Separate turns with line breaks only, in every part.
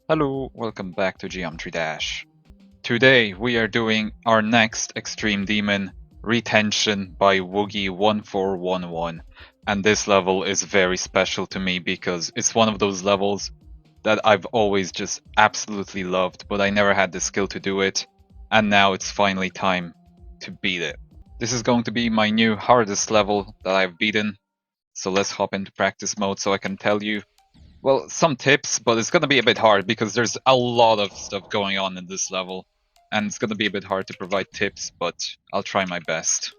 Hello, welcome back to Geometry Dash. Today we are doing our next Extreme Demon, Retention by Woogi1411. And this level is very special to me because it's one of those levels that I've always just absolutely loved, but I never had the skill to do it. And now it's finally time to beat it. This is going to be my new hardest level that I've beaten. So let's hop into practice mode so I can tell you some tips, but it's going to be a bit hard because there's a lot of stuff going on in this level. And it's going to be a bit hard to provide tips, but I'll try my best.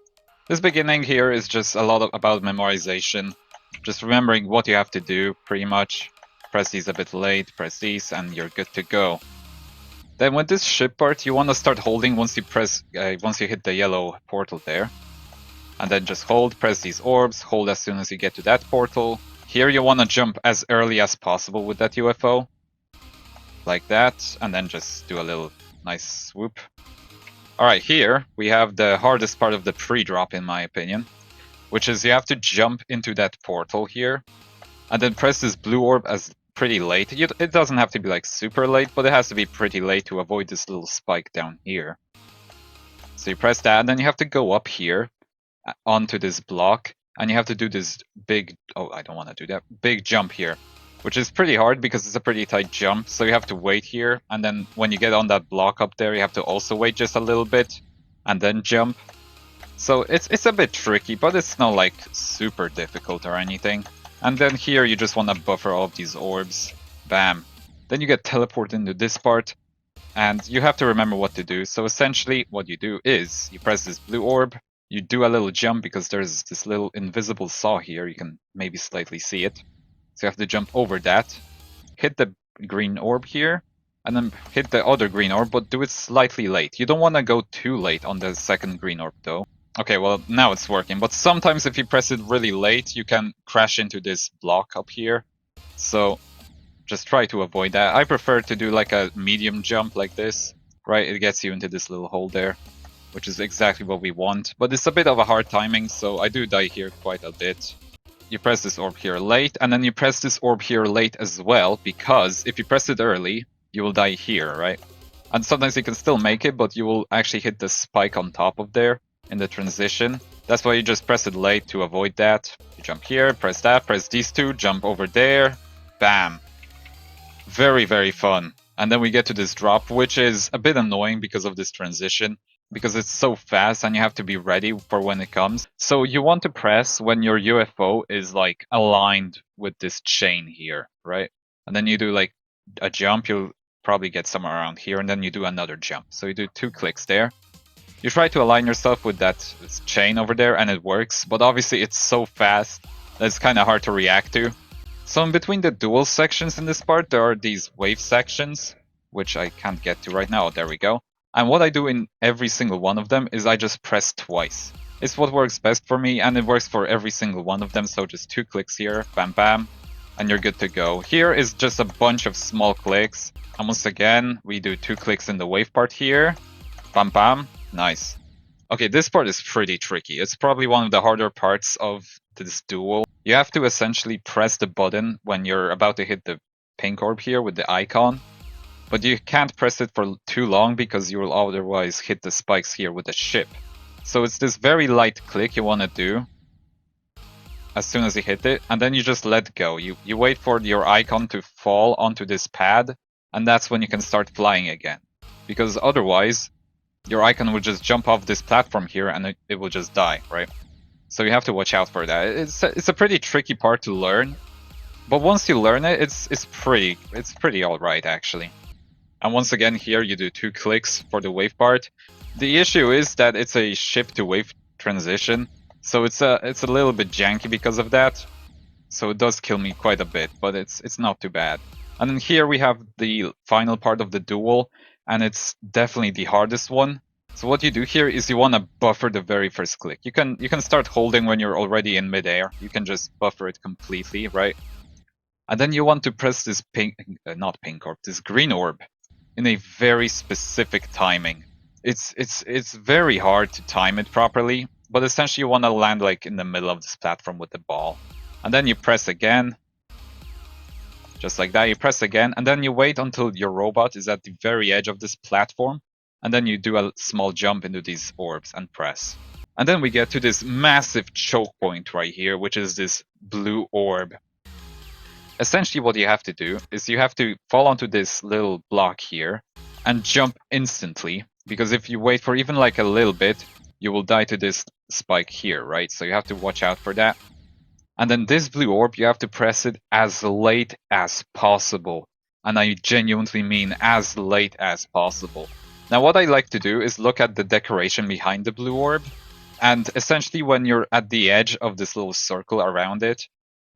This beginning here is just a lot about memorization. Just remembering what you have to do, pretty much. Press these a bit late, press these, and you're good to go. Then with this ship part, you want to start holding once you hit the yellow portal there. And then just hold, press these orbs, hold as soon as you get to that portal. Here you want to jump as early as possible with that UFO. Like that, and then just do a little nice swoop. Alright, here we have the hardest part of the pre-drop in my opinion. Which is you have to jump into that portal here. And then press this blue orb as pretty late. It doesn't have to be like super late, but it has to be pretty late to avoid this little spike down here. So you press that, and then you have to go up here onto this block. And you have to do this big, I don't want to do that, big jump here, which is pretty hard because it's a pretty tight jump. So you have to wait here. And then when you get on that block up there, you have to also wait just a little bit and then jump. So it's a bit tricky, but it's not like super difficult or anything. And then here you just want to buffer all of these orbs. Bam. Then you get teleported into this part and you have to remember what to do. So essentially what you do is you press this blue orb. You do a little jump because there's this little invisible saw here. You can maybe slightly see it. So you have to jump over that. Hit the green orb here. And then hit the other green orb, but do it slightly late. You don't want to go too late on the second green orb though. Okay, well now it's working. But sometimes if you press it really late, you can crash into this block up here. So just try to avoid that. I prefer to do like a medium jump like this. Right, it gets you into this little hole there, which is exactly what we want. But it's a bit of a hard timing, so I do die here quite a bit. You press this orb here late, and then you press this orb here late as well, because if you press it early, you will die here, right? And sometimes you can still make it, but you will actually hit the spike on top of there in the transition. That's why you just press it late to avoid that. You jump here, press that, press these two, jump over there, bam. Very, very fun. And then we get to this drop, which is a bit annoying because of this transition, because it's so fast and you have to be ready for when it comes. So you want to press when your UFO is like aligned with this chain here, right? And then you do like a jump, you'll probably get somewhere around here, and then you do another jump. So you do 2 clicks there. You try to align yourself with that chain over there and it works, but obviously it's so fast that it's kind of hard to react to. So in between the dual sections in this part, there are these wave sections, which I can't get to right now. There we go. And what I do in every single one of them is I just press twice. It's what works best for me, and it works for every single one of them. So just 2 clicks here, bam bam, and you're good to go. Here is just a bunch of small clicks. And once again, we do 2 clicks in the wave part here, bam bam, nice. Okay, this part is pretty tricky. It's probably one of the harder parts of this duel. You have to essentially press the button when you're about to hit the pink orb here with the icon. But you can't press it for too long because you will otherwise hit the spikes here with the ship. So it's this very light click you want to do as soon as you hit it, and then you just let go. You wait for your icon to fall onto this pad, and that's when you can start flying again. Because otherwise, your icon will just jump off this platform here and it will just die, right? So you have to watch out for that. It's a pretty tricky part to learn, but once you learn it, it's pretty alright actually. And once again, here you do 2 clicks for the wave part. The issue is that it's a ship to wave transition, so it's a little bit janky because of that. So it does kill me quite a bit, but it's not too bad. And then here we have the final part of the duel, and it's definitely the hardest one. So what you do here is you want to buffer the very first click. You can start holding when you're already in midair. You can just buffer it completely, right? And then you want to press this not pink orb, this green orb, in a very specific timing. It's very hard to time it properly, but essentially you want to land like in the middle of this platform with the ball. And then you press again. Just like that, you press again, and then you wait until your robot is at the very edge of this platform, and then you do a small jump into these orbs and press. And then we get to this massive choke point right here, which is this blue orb. Essentially what you have to do is you have to fall onto this little block here and jump instantly, because if you wait for even like a little bit, you will die to this spike here, right? So you have to watch out for that. And then this blue orb, you have to press it as late as possible. And I genuinely mean as late as possible. Now what I like to do is look at the decoration behind the blue orb. And essentially when you're at the edge of this little circle around it,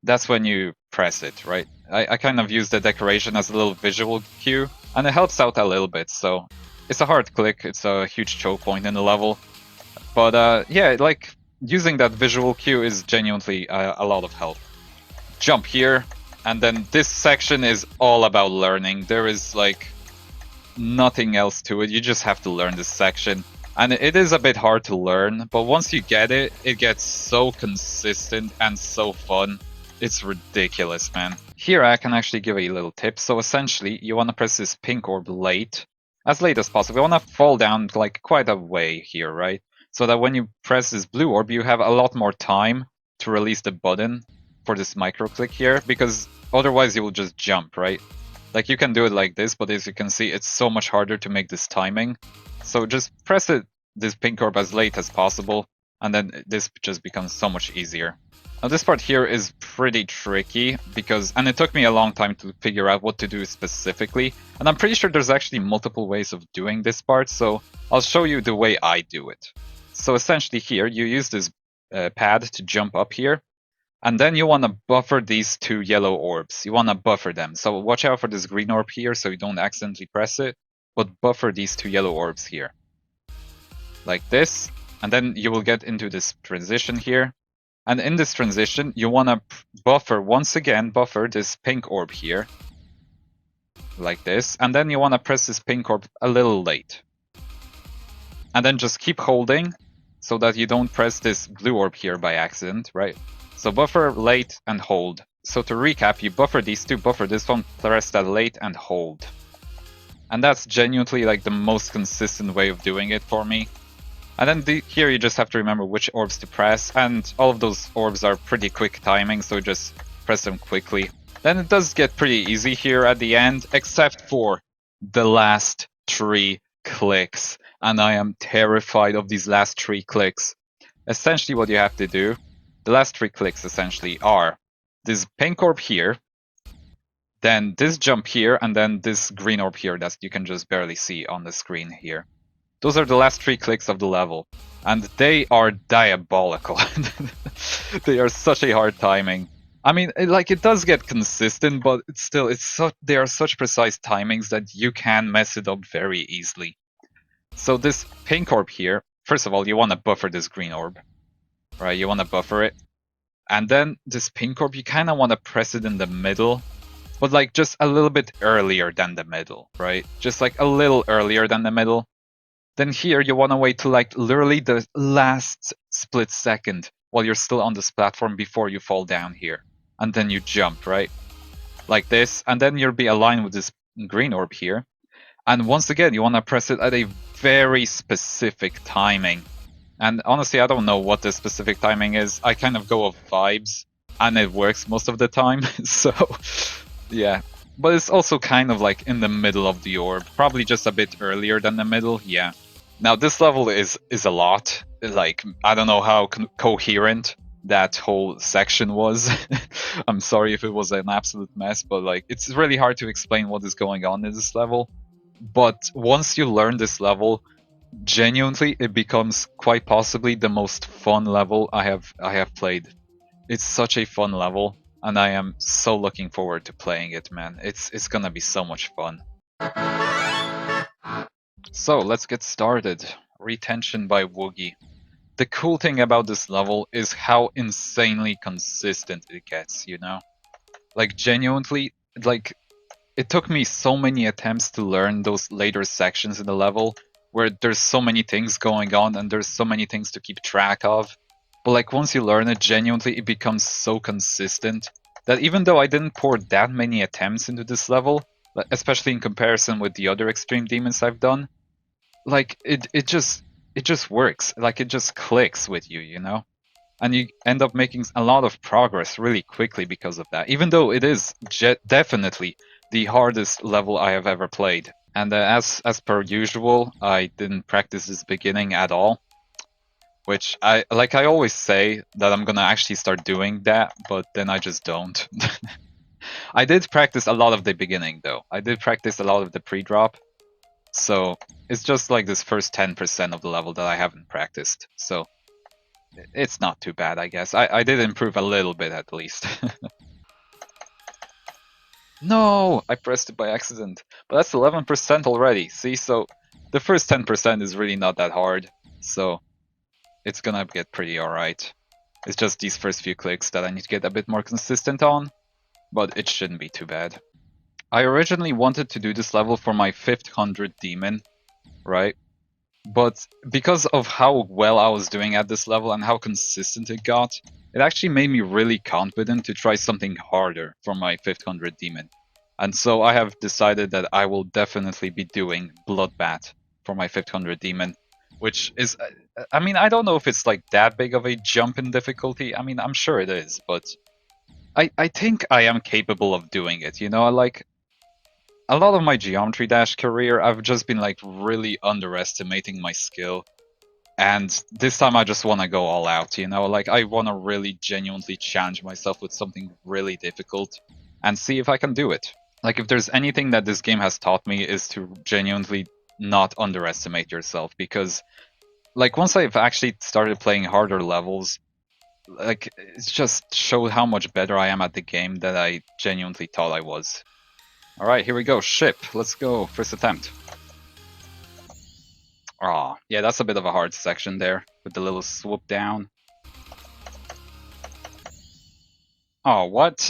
that's when you press it, right? I kind of use the decoration as a little visual cue, and it helps out a little bit. So it's a hard click, it's a huge choke point in the level. But yeah, like using that visual cue is genuinely a lot of help. Jump here, and then this section is all about learning. There is like nothing else to it. You just have to learn this section. And it is a bit hard to learn, but once you get it, it gets so consistent and so fun. It's ridiculous, man. Here I can actually give a little tip. So essentially, you want to press this pink orb late as possible. You want to fall down like quite a way here, right? So that when you press this blue orb, you have a lot more time to release the button for this micro click here, because otherwise you will just jump, right? Like you can do it like this, but as you can see, it's so much harder to make this timing. So just press this pink orb as late as possible, and then this just becomes so much easier. Now this part here is pretty tricky and it took me a long time to figure out what to do specifically, and I'm pretty sure there's actually multiple ways of doing this part, so I'll show you the way I do it. So essentially here, you use this pad to jump up here, and then you want to buffer these two yellow orbs. You want to buffer them, so watch out for this green orb here so you don't accidentally press it, but buffer these two yellow orbs here. Like this, and then you will get into this transition here. And in this transition, you want to buffer this pink orb here. Like this. And then you want to press this pink orb a little late. And then just keep holding so that you don't press this blue orb here by accident, right? So buffer, late, and hold. So to recap, you buffer these two, buffer this one, press that late, and hold. And that's genuinely like the most consistent way of doing it for me. And then here you just have to remember which orbs to press, and all of those orbs are pretty quick timing, so just press them quickly. Then it does get pretty easy here at the end, except for the last 3 clicks. And I am terrified of these last 3 clicks. Essentially what you have to do, the last 3 clicks essentially are this pink orb here, then this jump here, and then this green orb here that you can just barely see on the screen here. Those are the last 3 clicks of the level, and they are diabolical. They are such a hard timing. I mean, it does get consistent, but they are such precise timings that you can mess it up very easily. So this pink orb here, first of all, you want to buffer this green orb, right? You want to buffer it, and then this pink orb, you kind of want to press it in the middle, but like just a little bit earlier than the middle, right? Just like a little earlier than the middle. Then here you want to wait till like literally the last split second while you're still on this platform before you fall down here. And then you jump, right? Like this. And then you'll be aligned with this green orb here. And once again, you want to press it at a very specific timing. And honestly, I don't know what the specific timing is. I kind of go off vibes, and it works most of the time. So, yeah. But it's also kind of like in the middle of the orb. Probably just a bit earlier than the middle, yeah. Now this level is a lot. Like, I don't know how coherent that whole section was. I'm sorry if it was an absolute mess, but like, it's really hard to explain what is going on in this level. But once you learn this level, genuinely, it becomes quite possibly the most fun level I have played. It's such a fun level, and I am so looking forward to playing it, man. It's gonna be so much fun. So let's get started. Retention by Woogi. The cool thing about this level is how insanely consistent it gets, you know? Like, genuinely, like, it took me so many attempts to learn those later sections in the level where there's so many things going on and there's so many things to keep track of. But like, once you learn it, genuinely, it becomes so consistent that even though I didn't pour that many attempts into this level, especially in comparison with the other extreme demons I've done, like it just works. Like it just clicks with you, you know? And you end up making a lot of progress really quickly because of that, even though it is definitely the hardest level I have ever played. And as per usual, I didn't practice this beginning at all, which I always say that I'm gonna actually start doing that, but then I just don't. I did practice a lot of the beginning though. I did practice a lot of the pre-drop, so it's just like this first 10% of the level that I haven't practiced. So it's not too bad, I guess. I did improve a little bit at least. No, I pressed it by accident. But that's 11% already. See, so the first 10% is really not that hard. So it's gonna get pretty alright. It's just these first few clicks that I need to get a bit more consistent on. But it shouldn't be too bad. I originally wanted to do this level for my 500 demon, right? But because of how well I was doing at this level and how consistent it got, it actually made me really confident to try something harder for my 500 demon. And so I have decided that I will definitely be doing Bloodbath for my 500 demon, which is, I mean, I don't know if it's like that big of a jump in difficulty. I mean, I'm sure it is, but I think I am capable of doing it, you know? Like, a lot of my Geometry Dash career, I've just been like really underestimating my skill. And this time I just want to go all out, you know? Like, I want to really genuinely challenge myself with something really difficult and see if I can do it. Like, if there's anything that this game has taught me is to genuinely not underestimate yourself, because like once I've actually started playing harder levels, like it's just showed how much better I am at the game than I genuinely thought I was. Alright, here we go. Ship. Let's go. First attempt. Aw, yeah, that's a bit of a hard section there with the little swoop down. Oh, what?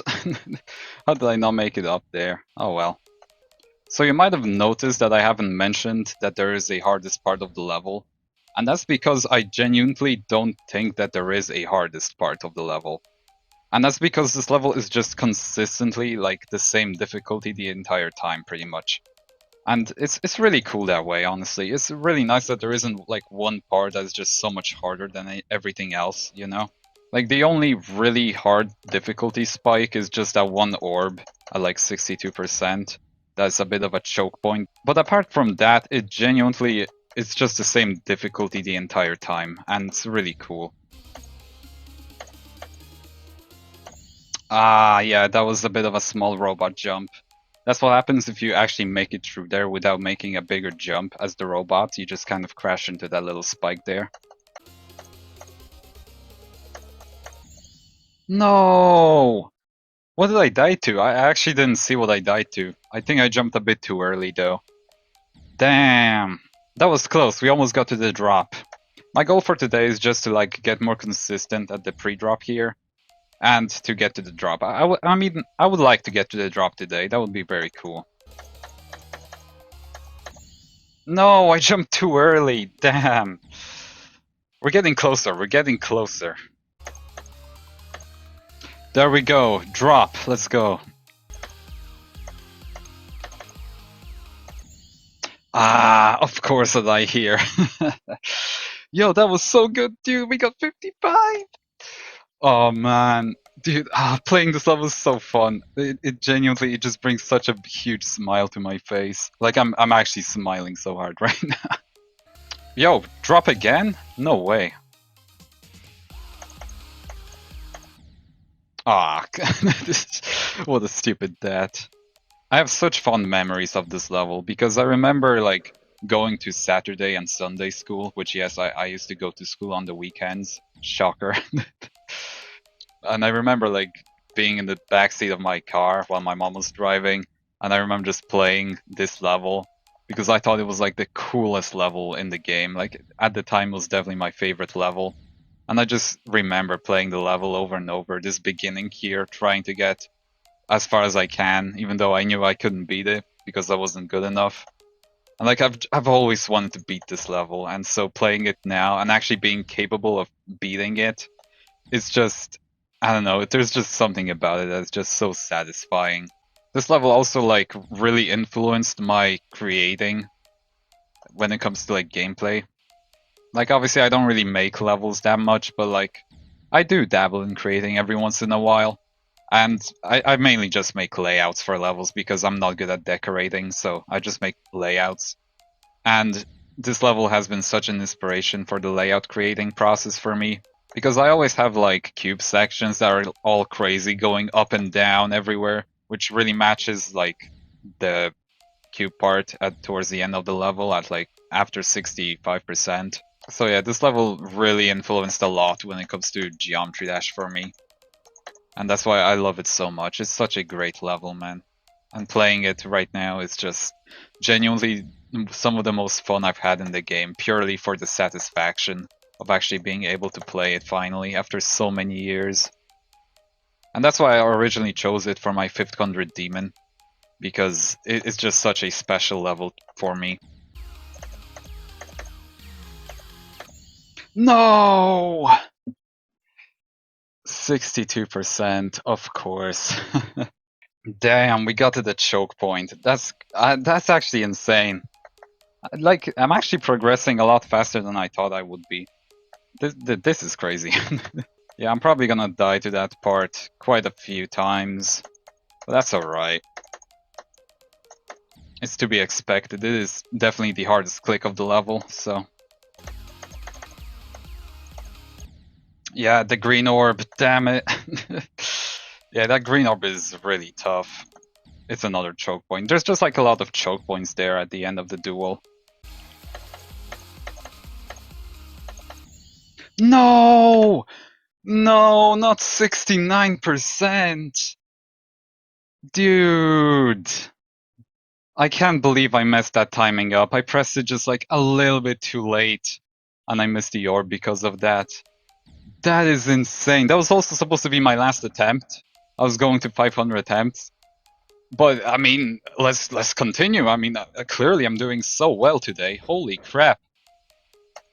How did I not make it up there? Oh well. So you might have noticed that I haven't mentioned that there is a hardest part of the level. And that's because I genuinely don't think that there is a hardest part of the level. And that's because this level is just consistently like the same difficulty the entire time, pretty much. And it's really cool that way, honestly. It's really nice that there isn't like one part that's just so much harder than everything else, you know? Like the only really hard difficulty spike is just that one orb at like 62%. That's a bit of a choke point. But apart from that, it genuinely it's just the same difficulty the entire time, and it's really cool. Ah, yeah, that was a bit of a small robot jump. That's what happens if you actually make it through there without making a bigger jump as the robot. You just kind of crash into that little spike there. No! What did I die to? I actually didn't see what I died to. I think I jumped a bit too early though. Damn! That was close. We almost got to the drop. My goal for today is just to like get more consistent at the pre-drop here. And to get to the drop. I mean, I would like to get to the drop today. That would be very cool. No, I jumped too early. Damn. We're getting closer. We're getting closer. There we go. Drop. Let's go. Ah, of course I die here. Yo, that was so good, dude. We got 55. Oh man, dude, playing this level is so fun. It genuinely it just brings such a huge smile to my face. Like I'm actually smiling so hard right now. Yo, drop again? No way. Ah, what a stupid death. I have such fond memories of this level because I remember like going to Saturday and Sunday school, which yes, I used to go to school on the weekends. Shocker. And I remember like being in the backseat of my car while my mom was driving, and I remember just playing this level because I thought it was like the coolest level in the game. Like at the time, it was definitely my favorite level, and I just remember playing the level over and over. This beginning here, trying to get as far as I can, even though I knew I couldn't beat it because I wasn't good enough. And like I've always wanted to beat this level, and so playing it now and actually being capable of beating it, it's just I don't know, there's just something about it that's just so satisfying. This level also like really influenced my creating when it comes to like gameplay. Like obviously I don't really make levels that much, but like I do dabble in creating every once in a while. And I mainly just make layouts for levels because I'm not good at decorating, so I just make layouts. And this level has been such an inspiration for the layout creating process for me. Because I always have like cube sections that are all crazy going up and down everywhere, which really matches like the cube part at towards the end of the level at like after 65%. So yeah, this level really influenced a lot when it comes to Geometry Dash for me. And that's why I love it so much. It's such a great level, man. And playing it right now is just genuinely some of the most fun I've had in the game, purely for the satisfaction of actually being able to play it finally after so many years. And that's why I originally chose it for my 500 demon, because it's just such a special level for me. No! 62%, of course. Damn, we got to the choke point. That's actually insane. Like, I'm actually progressing a lot faster than I thought I would be. This is crazy. Yeah, I'm probably gonna die to that part quite a few times, but that's alright. It's to be expected. It is definitely the hardest click of the level, so... Yeah, the green orb, damn it. Yeah, that green orb is really tough. It's another choke point. There's just like a lot of choke points there at the end of the duel. No! No, not 69%! Dude! I can't believe I messed that timing up. I pressed it just like a little bit too late. And I missed the orb because of that. That is insane. That was also supposed to be my last attempt. I was going to 500 attempts. But I mean, let's continue. I mean, clearly I'm doing so well today. Holy crap.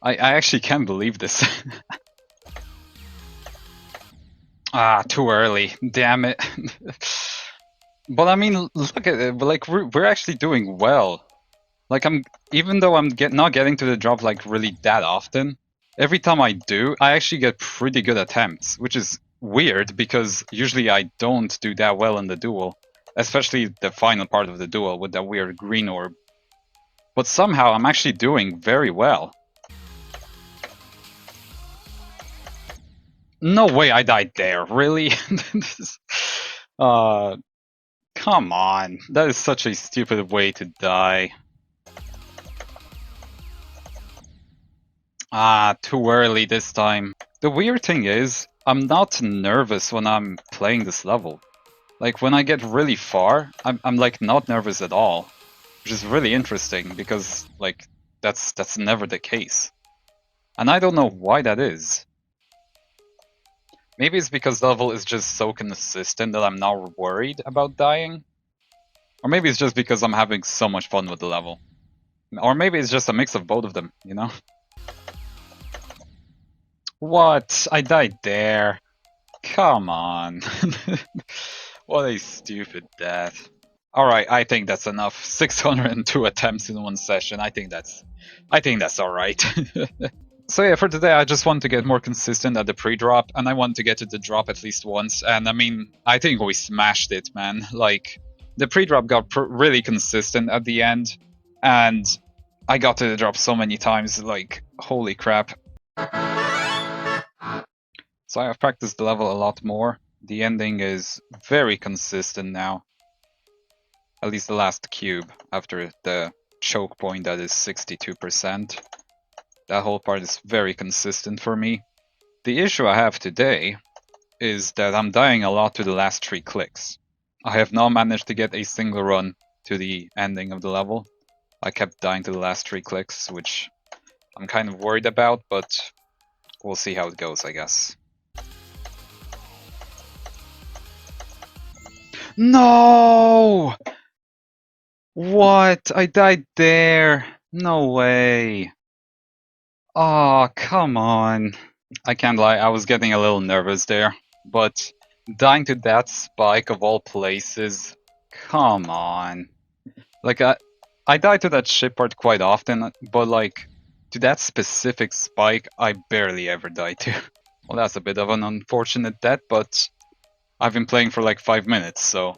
I actually can't believe this. Ah, too early. Damn it. But I mean, look at it. Like we're actually doing well. Like even though I'm not getting to the drop like really that often, every time I do, I actually get pretty good attempts, which is weird because usually I don't do that well in the duel, especially the final part of the duel with that weird green orb. But somehow I'm actually doing very well. No way I died there, really? Come on. That is such a stupid way to die. Ah, too early this time. The weird thing is, I'm not nervous when I'm playing this level. Like, when I get really far, I'm like not nervous at all. Which is really interesting, because, like, that's never the case. And I don't know why that is. Maybe it's because the level is just so consistent that I'm not worried about dying. Or maybe it's just because I'm having so much fun with the level. Or maybe it's just a mix of both of them, you know? What? I died there. Come on. What a stupid death. Alright, I think that's enough. 602 attempts in one session. I think that's alright. So yeah, for today I just want to get more consistent at the pre-drop, and I want to get to the drop at least once, and I mean, I think we smashed it, man. Like, the pre-drop got really consistent at the end, and I got to the drop so many times, like, holy crap. So I've practiced the level a lot more. The ending is very consistent now. At least the last cube, after the choke point that is 62%. That whole part is very consistent for me. The issue I have today is that I'm dying a lot to the last 3 clicks. I have not managed to get a single run to the ending of the level. I kept dying to the last 3 clicks, which I'm kind of worried about, but we'll see how it goes, I guess. No! What? I died there. No way. Oh, come on. I can't lie, I was getting a little nervous there. But dying to that spike of all places, come on. Like, I die to that ship part quite often, but like, to that specific spike, I barely ever die to. Well, that's a bit of an unfortunate death, but I've been playing for like 5 minutes, so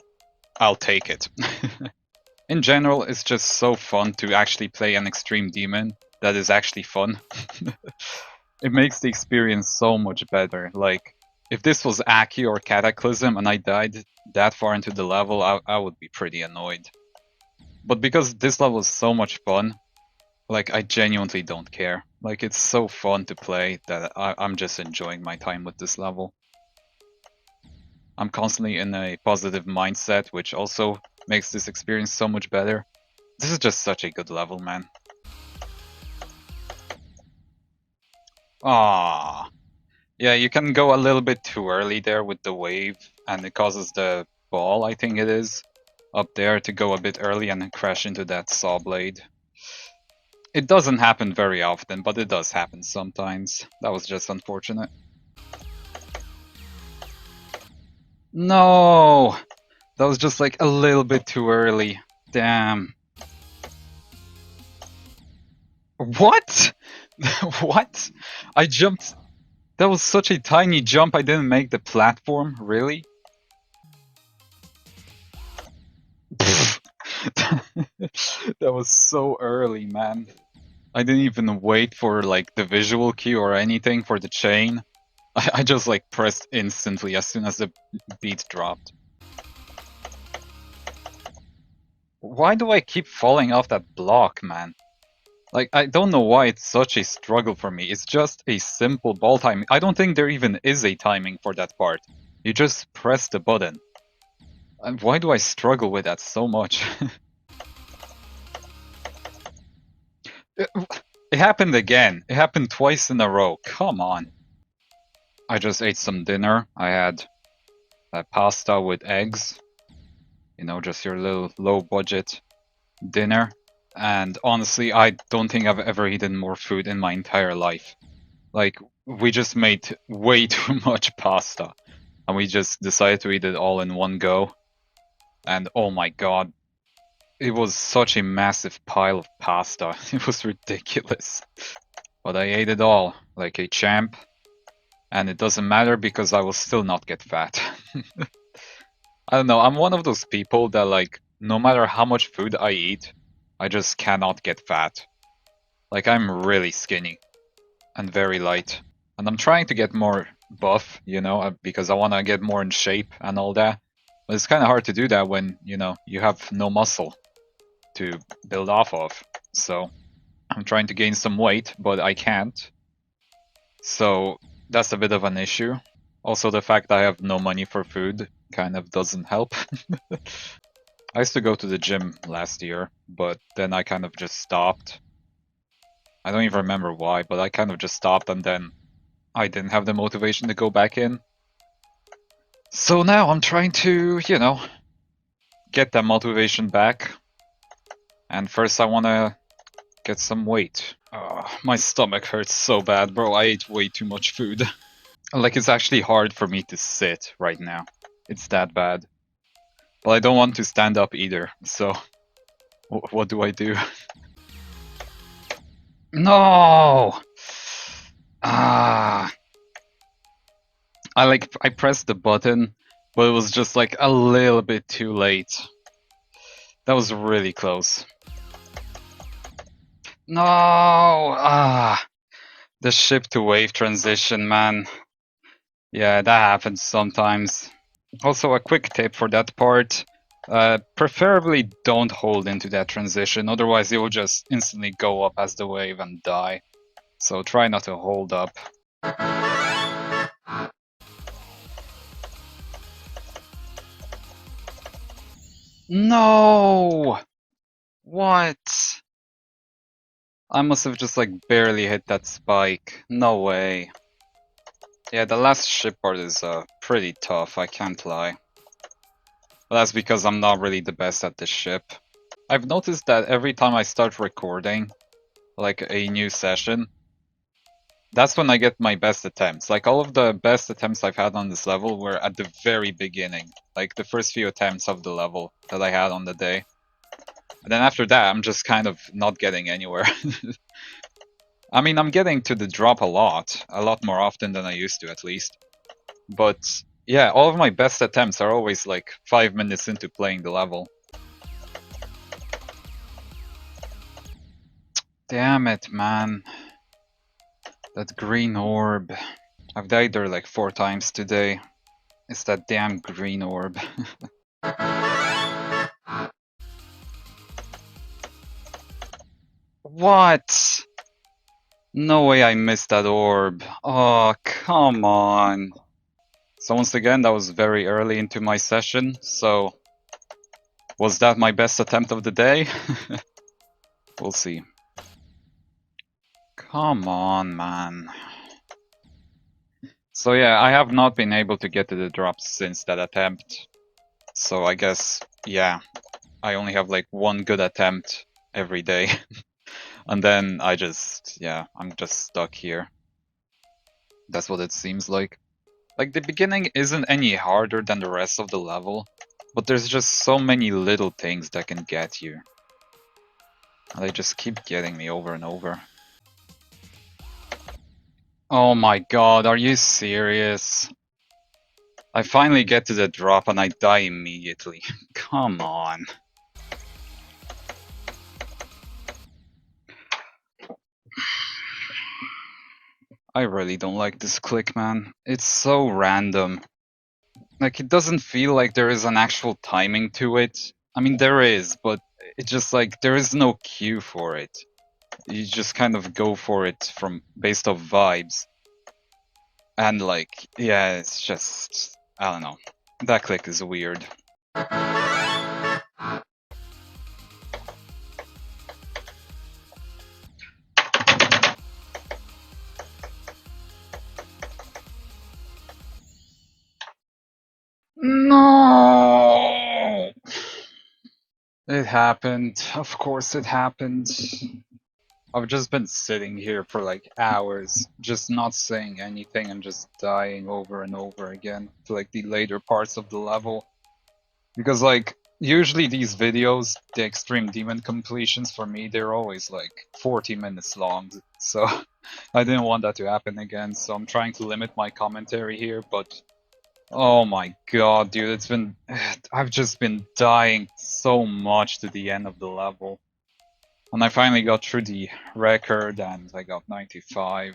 I'll take it. In general, it's just so fun to actually play an extreme demon that is actually fun. It makes the experience so much better. Like, if this was Aki or Cataclysm and I died that far into the level, I would be pretty annoyed. But because this level is so much fun, like, I genuinely don't care. Like, it's so fun to play that I'm just enjoying my time with this level. I'm constantly in a positive mindset, which also makes this experience so much better. This is just such a good level, man. Ah, yeah, you can go a little bit too early there with the wave, and it causes the ball, I think it is, up there to go a bit early and then crash into that saw blade. It doesn't happen very often, but it does happen sometimes. That was just unfortunate. No! That was just like a little bit too early. Damn. What? What? I jumped. That was such a tiny jump, I didn't make the platform? Really? That was so early, man. I didn't even wait for like the visual cue or anything for the chain. I just like pressed instantly as soon as the beat dropped. Why do I keep falling off that block, man? Like, I don't know why it's such a struggle for me. It's just a simple ball timing. I don't think there even is a timing for that part. You just press the button. And why do I struggle with that so much? It happened again. It happened twice in a row. Come on. I just ate some dinner. I had pasta with eggs. You know, just your little low budget dinner. And honestly, I don't think I've ever eaten more food in my entire life. Like, we just made way too much pasta. And we just decided to eat it all in one go. And oh my god, it was such a massive pile of pasta. It was ridiculous. But I ate it all, like a champ. And it doesn't matter because I will still not get fat. I don't know, I'm one of those people that like, no matter how much food I eat, I just cannot get fat. Like, I'm really skinny and very light. And I'm trying to get more buff, you know, because I want to get more in shape and all that. But it's kind of hard to do that when, you know, you have no muscle to build off of. So I'm trying to gain some weight, but I can't. So that's a bit of an issue. Also, the fact that I have no money for food kind of doesn't help. I used to go to the gym last year, but then I kind of just stopped. I don't even remember why, but I kind of just stopped and then I didn't have the motivation to go back in. So now I'm trying to, you know, get that motivation back. And first I want to get some weight. My stomach hurts so bad, bro. I ate way too much food. Like, it's actually hard for me to sit right now. It's that bad. But I don't want to stand up either, so what do I do? No! Ah. I pressed the button, but it was just like a little bit too late. That was really close. No! Ah. The ship to wave transition, man. Yeah, that happens sometimes. Also, a quick tip for that part. Preferably don't hold into that transition, otherwise it will just instantly go up as the wave and die. So try not to hold up. No! What? I must have just like barely hit that spike. No way. Yeah, the last ship part is pretty tough, I can't lie. But that's because I'm not really the best at this ship. I've noticed that every time I start recording, like a new session, That's when I get my best attempts. Like, all of the best attempts I've had on this level were at the very beginning. Like, the first few attempts of the level that I had on the day. And then after that, I'm just kind of not getting anywhere. I mean, I'm getting to the drop a lot more often than I used to, at least. But yeah, all of my best attempts are always like 5 minutes into playing the level. Damn it, man. That green orb. I've died there like 4 times today. It's that damn green orb. What? No way I missed that orb. Oh, come on. So once again, that was very early into my session, so was that my best attempt of the day? We'll see. Come on, man. So yeah, I have not been able to get to the drops since that attempt. So I guess, yeah, I only have like one good attempt every day. And then I just, yeah, I'm just stuck here. That's what it seems like. Like, the beginning isn't any harder than the rest of the level, but there's just so many little things that can get you. And they just keep getting me over and over. Oh my god, are you serious? I finally get to the drop and I die immediately. Come on. I really don't like this click, man. It's so random. Like, it doesn't feel like there is an actual timing to it. I mean, there is, but it's just like, there is no cue for it. You just kind of go for it from based off vibes. And like, yeah, it's just, I don't know. That click is weird. No! It happened. Of course it happened. I've just been sitting here for like hours, just not saying anything and just dying over and over again to like the later parts of the level. Because like, usually these videos, the Extreme Demon completions for me, they're always like 40 minutes long. So I didn't want that to happen again, so I'm trying to limit my commentary here, but oh my god, dude, it's been... I've just been dying so much to the end of the level. And I finally got through the record and I got 95.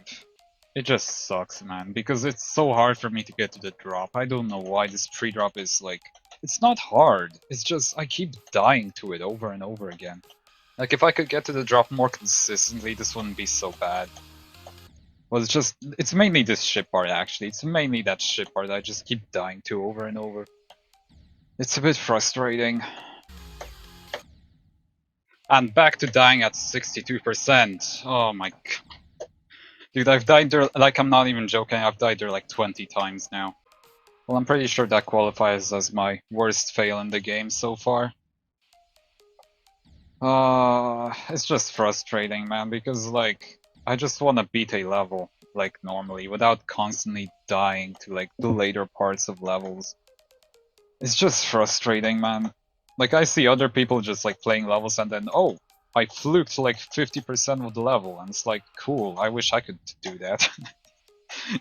It just sucks, man, because it's so hard for me to get to the drop. I don't know why this pre-drop is like... It's not hard, it's just I keep dying to it over and over again. Like, if I could get to the drop more consistently, this wouldn't be so bad. Well, it's just... It's mainly this ship part, actually. It's mainly that ship part that I just keep dying to over and over. It's a bit frustrating. And back to dying at 62%. Oh my god. Dude, I've died there, like, I'm not even joking, I've died there like 20 times now. Well, I'm pretty sure that qualifies as my worst fail in the game so far. It's just frustrating, man, because, like, I just want to beat a level, like, normally, without constantly dying to, like, the later parts of levels. It's just frustrating, man. Like, I see other people just, like, playing levels and then, oh, I fluked, like, 50% of the level, and it's like, cool, I wish I could do that.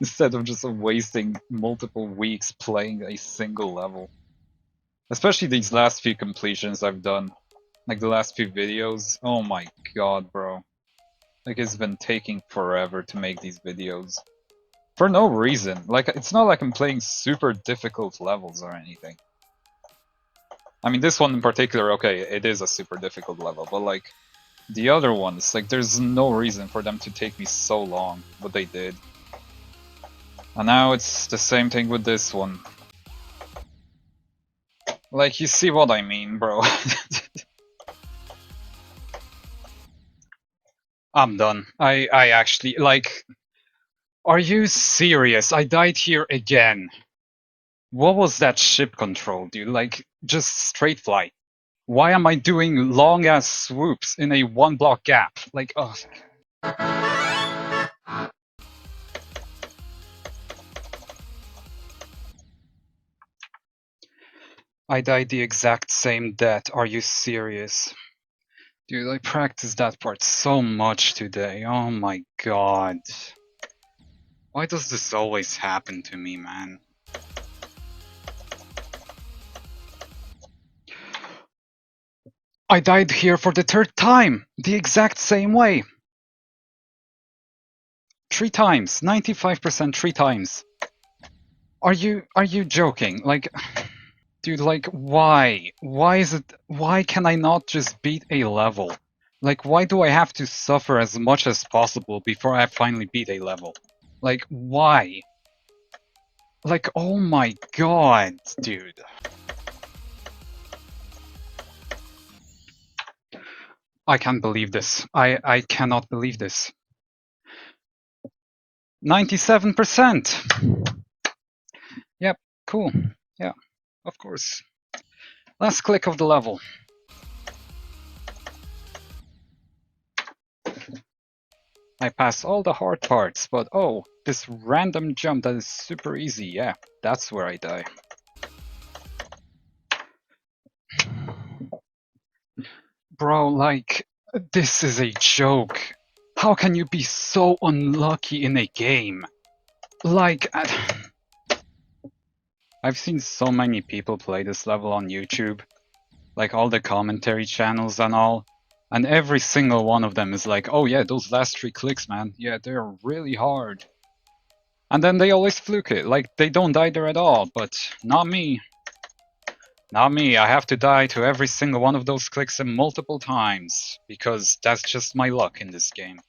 Instead of just wasting multiple weeks playing a single level. Especially these last few completions I've done. Like, the last few videos. Oh my god, bro. Like, it's been taking forever to make these videos. For no reason. Like, it's not like I'm playing super difficult levels or anything. I mean, this one in particular, okay, it is a super difficult level, but like, the other ones, like, there's no reason for them to take me so long, but they did. And now it's the same thing with this one. Like, you see what I mean, bro. I'm done. I actually, like... Are you serious? I died here again. What was that ship control, dude? Like, just straight fly. Why am I doing long-ass swoops in a one-block gap? Like, oh... I died the exact same death. Are you serious? Dude, I practiced that part so much today. Oh my god. Why does this always happen to me, man? I died here for the third time! The exact same way! 3 times! 95% 3 times! Are you joking? Like, dude, like, why? Why can I not just beat a level? Like, why do I have to suffer as much as possible before I finally beat a level? Like, why? Like, oh my god, dude. I can't believe this. I cannot believe this. 97%! Yep, cool. Yeah, of course. Last click of the level. I passed all the hard parts, but oh, this random jump that is super easy, yeah, that's where I die. Bro, like, this is a joke. How can you be so unlucky in a game? Like, I've seen so many people play this level on YouTube, like all the commentary channels and all, and every single one of them is like, oh yeah, those last 3 clicks, man, yeah, they're really hard. And then they always fluke it, like they don't die there at all, but not me. Not me, I have to die to every single one of those clicks multiple times, because that's just my luck in this game.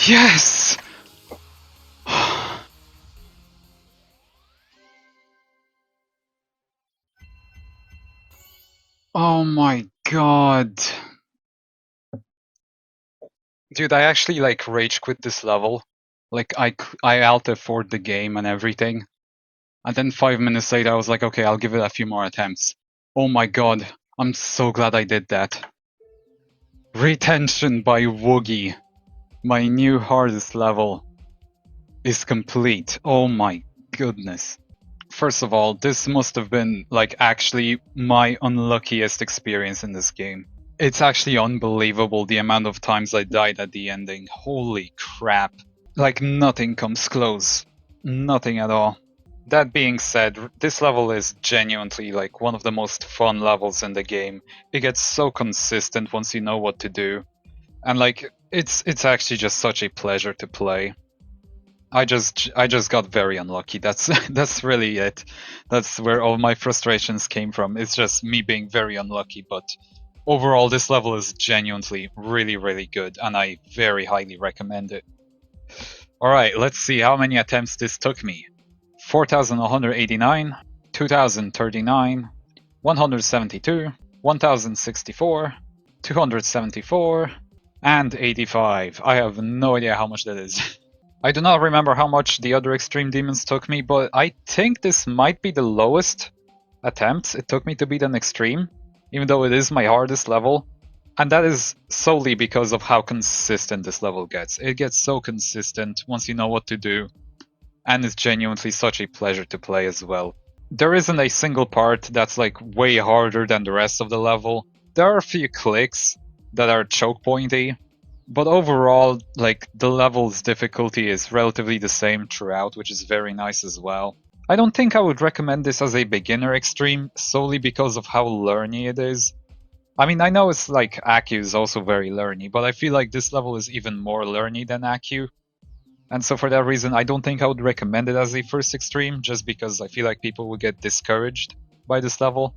Yes! Oh my god. Dude, I actually like rage quit this level. Like I alt F4'd the game and everything. And then 5 minutes later I was like, okay, I'll give it a few more attempts. Oh my god, I'm so glad I did that. Retention by Woogi. My new hardest level is complete. Oh my goodness. First of all, this must have been like actually my unluckiest experience in this game. It's actually unbelievable the amount of times I died at the ending. Holy crap. Like nothing comes close. Nothing at all. That being said, this level is genuinely like one of the most fun levels in the game. It gets so consistent once you know what to do. And like it's actually just such a pleasure to play. I just got very unlucky. That's that's really it. That's where all my frustrations came from. It's just me being very unlucky, but overall this level is genuinely really good and I very highly recommend it. Alright, let's see how many attempts this took me. 4,189, 2,039, 172, 1,064, 274, and 85. I have no idea how much that is. I do not remember how much the other extreme demons took me, but I think this might be the lowest. attempts it took me to beat an extreme, even though it is my hardest level. And that is solely because of how consistent this level gets. It gets so consistent once you know what to do, and it's genuinely such a pleasure to play as well. There isn't a single part that's like way harder than the rest of the level. There are a few clicks that are choke pointy, but overall, like, the level's difficulty is relatively the same throughout, which is very nice as well. I don't think I would recommend this as a beginner extreme solely because of how learny it is. I mean, I know it's like Aku is also very learny, but I feel like this level is even more learny than Aku. And so for that reason, I don't think I would recommend it as a first extreme, just because I feel like people would get discouraged by this level.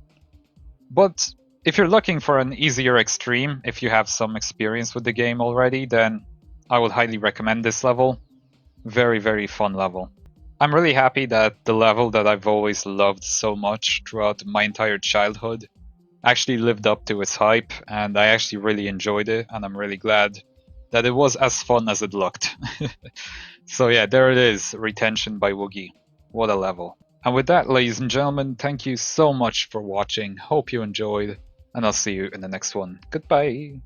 But if you're looking for an easier extreme, if you have some experience with the game already, then I would highly recommend this level. Very, very fun level. I'm really happy that the level that I've always loved so much throughout my entire childhood actually lived up to its hype, and I actually really enjoyed it, and I'm really glad that it was as fun as it looked. So yeah, there it is, Retention by Woogie. What a level. And with that, ladies and gentlemen, thank you so much for watching. Hope you enjoyed, and I'll see you in the next one. Goodbye!